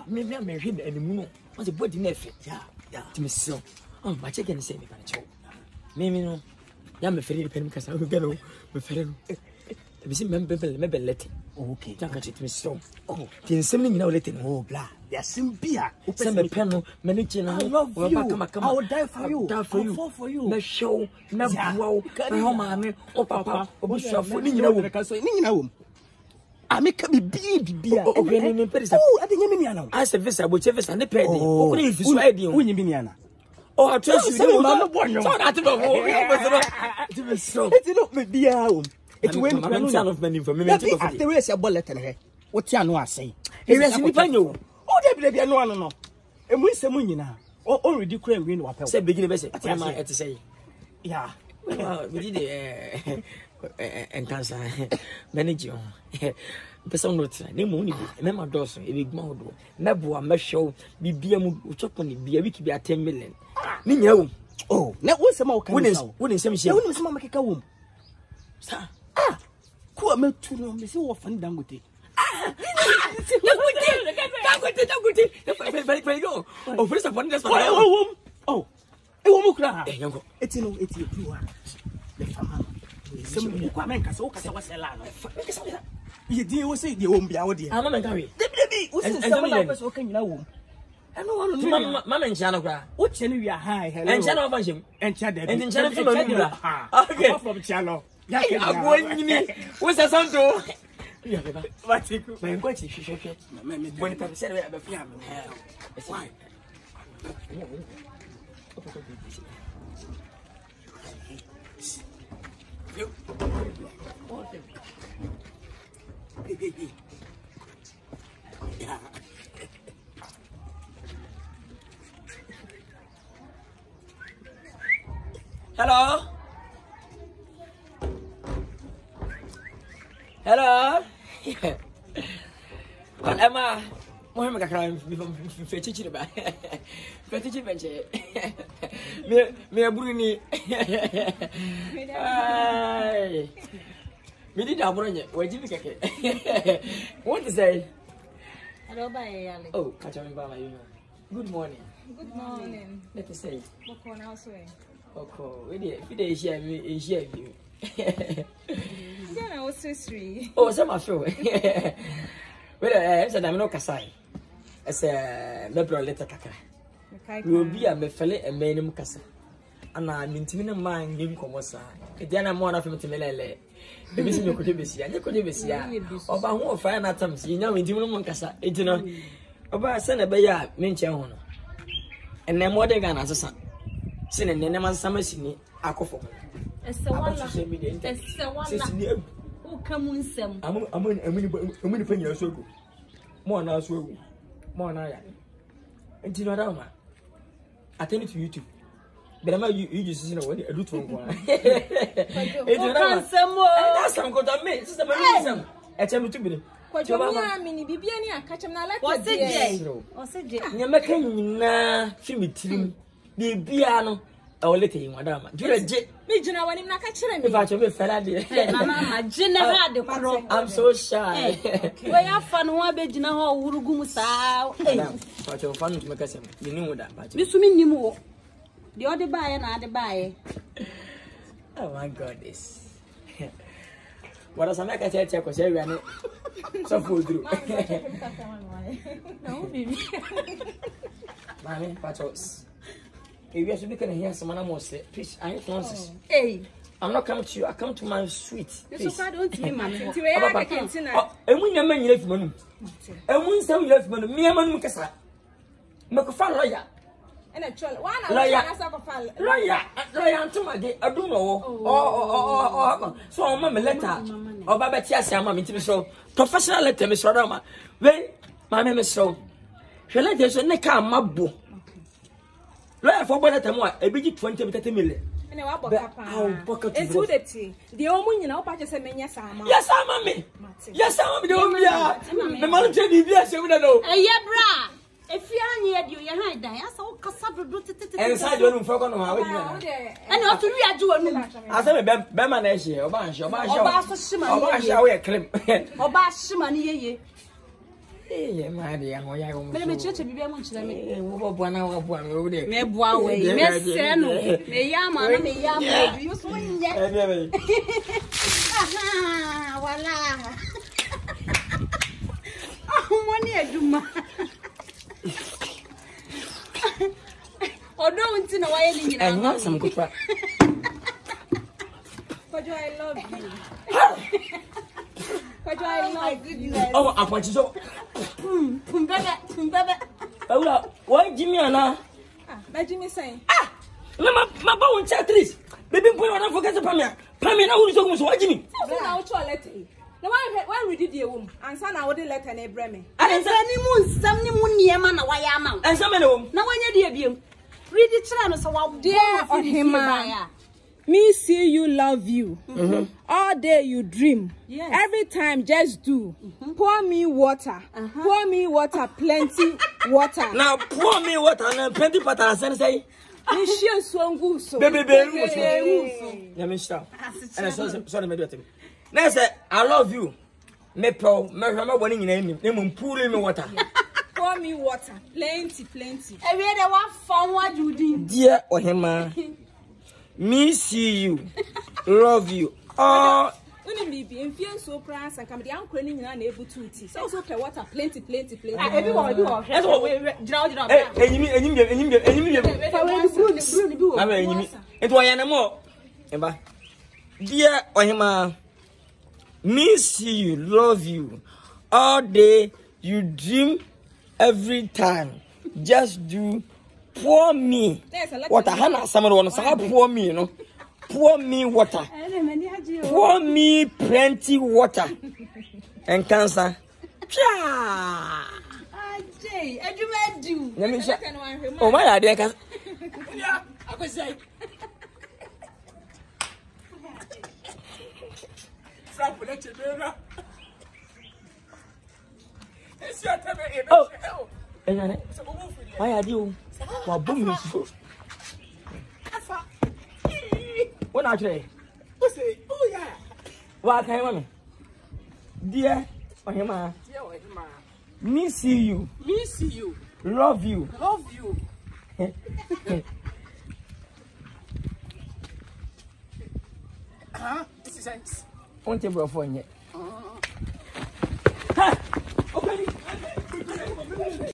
Me him and moon. What's a body nephew? Yeah, to me so. Oh, my chicken say me, but me no. Yam a ferry pen because I will get over with Ferro. If you remember letting. Okay, don't catch it me so. Oh, the sending now letting. Oh, blah. There's some beer. Send a panel, managing. I love you. I will die for you. Die for you. For you. No show, no wow. Mamma, oh, papa, oh, shuffling. You know, I make a beer. Oh, I didn't mean I said, Visa, whichever and the penny. Oh, if you swear, you win Miniana. Oh, I trust you. It's not me beer. It went of many for me. There is a bullet in her. What you know, I say. Here is a panel. Oh, there be no. And we say, Munina. Oh, already crane win what I said, beginning of it. To say, yeah, we did and cancer manager. Person notes, name only, remember Dawson, a big model. Never a show, be beer, chocolate, be a week, be a 10 million. Nino, oh, now what's the more wouldn't some share, wouldn't some make a womb. Sir, poor milk to know, Miss Orphan done with it. Oh, first of all, that's what I want. Oh, it won't cry. It's no, it's you. The farmer. Some women so was a lot. You deal say the won't be our dear. I'm a Gary. The baby was walking in a womb. I know, Mamma and Chanogra. What channel you are high and channel of him and chat and channel from channel. What's that sound to? What's it? My question, she should get when it said about family. Why? Hello? Hello? Emma, Mohammed Kakram, fetching about fetching venture. Me a bruni. Me did not bring it. Where did you get it? What to say? Hello, bye. Oh, catch on by you. Good morning. Good morning. Let us say. What can I say? Okay, we did share me, share you. Then I was so sweet. Oh, some are sure. Well, I'm not Kasai. As a liberal letter Kaka. We will be a mefele and main Kasa. And I'm intimate mind, Lim Comosa. Then I'm one of them to Melele. The business of Kudibisia, and the Kudibisia. Of our more fine atoms, you know, intimate Moncasa, it you know. About Sana Baya, Mincha. And then more than as a son. Sin and then I'm summer singing, Akofo. It's the one who come in some. I'm going to pay your circle. More now, so more now. And you know, I tell it to YouTube. But I'm you just know what I do to one. It's some more. That's some good at me. It's the man. I tell you to be. What you mean, Bibiani, catch him now like what's it? Or said, you're making film. The piano. I will let you, madam. Do you legit? Me, you know, when I'm not catching me, but you'll be fed I'm so shy. Where you have fun, one bed, you know, how Urugumusa. But you're fun to make us. You know that, but you mean you more. The other buy and other buy. Oh my God, this. What does I make a check? Because everyone so food through. No, baby. Mammy, Patos. If you are speaking here, some animals say, please, I ain't nonsense. Hey, I'm not coming to you. I come to my suite. Please. I don't mean, Mammy. And when your man left money, and when some left money, me and Manucasa. Macafan lawyer. And a child, one lawyer, to my gate. I don't know. Oh, so, Mamma, letter. Or Baba Tiasa, Mammy, to be so. Professional letter, Miss Rodama. Well, my name is so. She let us in the car, my book. For what time, a big 20 million. And our pocket. It's good at tea. The only you know, Patches and Mania Sama. Yes, I'm me. Yes, I'm the only. The mountain is yes, you know. Yeah, bra. If you are near you, you're hiding. I saw Cassandra. And side your room for going on. And what do we do? I said, Beman, or Bansh, or Bansh, clip. Or Bash money. Eh, my dear, let me church be able to me. 1 hour, 1 over there. Me boy, me yama, me yama, you swing yet. Voila. Oh, money, I do my. Oh, don't know why you and not some good. But I love you. But I love you. Oh, I want you so. Why Jimmy Anna? Jimmy saying, my bow chat trees. Baby, put on forget the Pamia. Pamina, who's almost watching. No, why we did the womb? And son, I would let an Abraham. And some moon near man, why am I? And some of them. Now, when you're dear, read the channel, so I'll dare on him. Me see you, love you. All day you dream. Yes. Every time just do. Pour me water. Pour me water, plenty water. Now pour me water and plenty water. I say. Baby, let me stop. And I sorry, me do it. Now say I love you. Me pro, me remember when you name me pour me water. Pour me water, plenty. I read the one from what you did. Dear Ohima, me see you, love you. Oh, when me be in fear so prance and come the uncle in an able to tea. So also pay water, plenty. Everyone, that's what we drown. It was animal. Dear Ohima, me see you, love you. All day you dream, every time. Just do pour me water. Hana someone pour me, you know. Pour me water. Pour me plenty water. And cancer. Jay, I do. Let me check. Oh, my idea. I could say. Oh, why are you? What boom is what are you? Oh, yeah. What can I want? Dear Ohima, me see you, love you. Huh? This is sense. Won't you go for it?